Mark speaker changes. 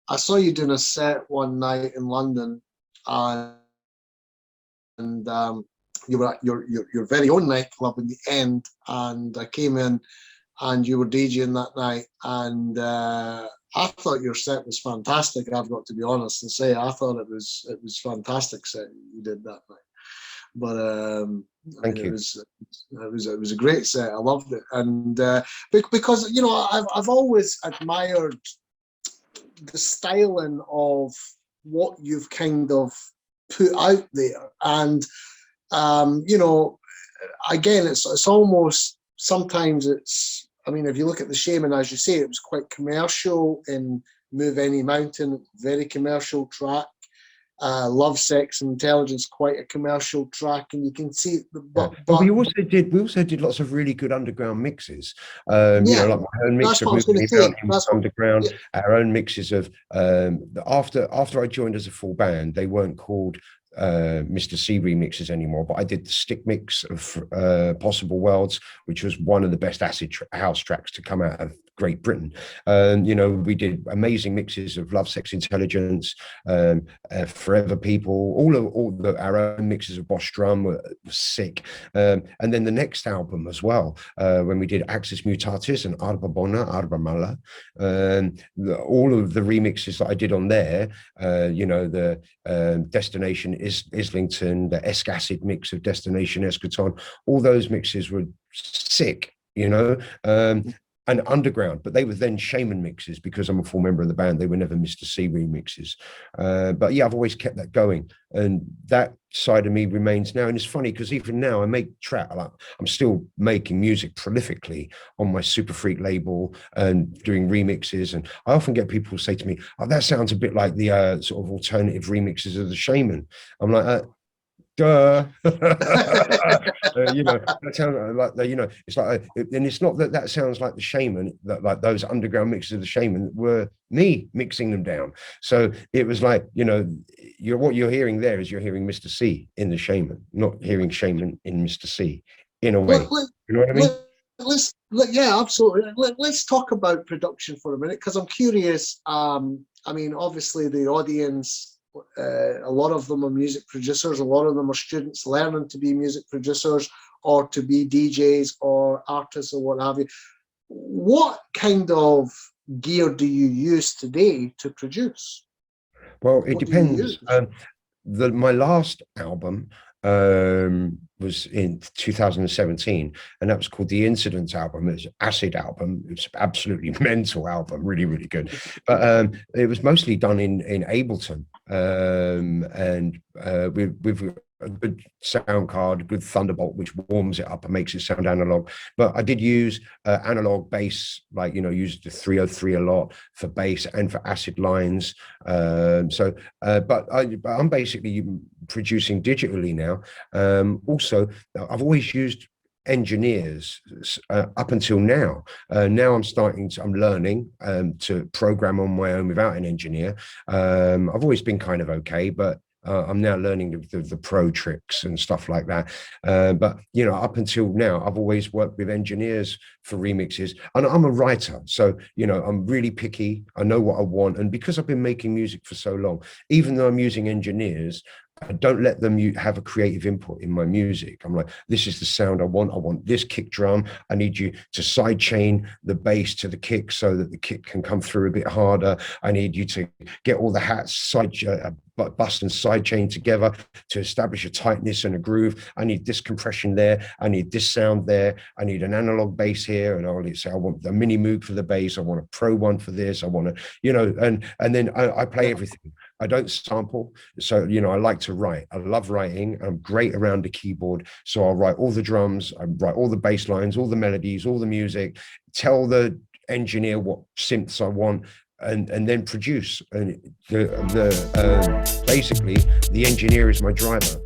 Speaker 1: I saw you doing a set one night in London, and you were at your very own nightclub in the end, and I came in and you were DJing that night, and I thought your set was fantastic. I've got to be honest and say I thought it was fantastic set you did that night. But I mean, it was a great set. I loved it, and because I've always admired the styling of what you've kind of put out there, and again, it's almost sometimes it's. I mean, if you look at the Shaman, as you say, it was quite commercial in Move Any Mountain, very commercial track. Love, Sex and Intelligence, quite a commercial track, and you can see
Speaker 2: but we also did lots of really good underground mixes. Like my own mix of underground, our own mixes of after I joined as a full band, they weren't called Mr. C remixes anymore, but I did the stick mix of Possible Worlds, which was one of the best acid house tracks to come out of Great Britain. We did amazing mixes of Love, Sex, Intelligence, Forever People, all our own mixes of Bosch Drum were sick. And then the next album as well, when we did Axis Mutatis and Arba Bona, Arba Mala, all of the remixes that I did on there, the Destination Islington, the Escacid mix of Destination Eschaton, all those mixes were sick, and underground, but they were then Shaman mixes because I'm a full member of the band. They were never Mr. C remixes. But yeah, I've always kept that going, and that side of me remains now. And it's funny because even now I make track. I'm still making music prolifically on my Super Freak label and doing remixes. And I often get people say to me, "Oh, that sounds a bit like the sort of alternative remixes of the Shaman." I'm like, duh. That sounds like it's like, and it's not that sounds like the Shaman, that like those underground mixes of the Shaman were me mixing them down. So it was like, what you're hearing there is you're hearing Mr. C in the Shaman, not hearing Shaman in Mr. C in a way. You know what I mean?
Speaker 1: Yeah, absolutely. Let's talk about production for a minute, because I'm curious. I mean, obviously the audience, a lot of them are music producers, a lot of them are students learning to be music producers or to be DJs or artists or what have you. What kind of gear do you use today to produce?
Speaker 2: Well, it depends. My last album was in 2017, and that was called the Incidents album. It was an acid album. It was absolutely mental album, really, really good. But it was mostly done in Ableton, and with a good sound card, a good Thunderbolt, which warms it up and makes it sound analog. But I did use analog bass, used the 303 a lot for bass and for acid lines. But I'm basically producing digitally now. Also, I've always used engineers up until now. Now I'm learning to program on my own without an engineer. I've always been kind of okay, but I'm now learning the pro tricks and stuff like that. But up until now, I've always worked with engineers for remixes, and I'm a writer, so I'm really picky. I know what I want, and because I've been making music for so long, even though I'm using engineers, I don't let them have a creative input in my music. I'm like, this is the sound I want. I want this kick drum. I need you to sidechain the bass to the kick so that the kick can come through a bit harder. I need you to get all the hats bust and sidechain together to establish a tightness and a groove. I need this compression there. I need this sound there. I need an analog bass here. And I'll say, I want a mini Moog for the bass. I want a pro one for this. I want to, and then I play everything. I don't sample. So, I like to write. I love writing. I'm great around the keyboard. So I'll write all the drums, I write all the bass lines, all the melodies, all the music, tell the engineer what synths I want, and then produce. And basically the engineer is my driver.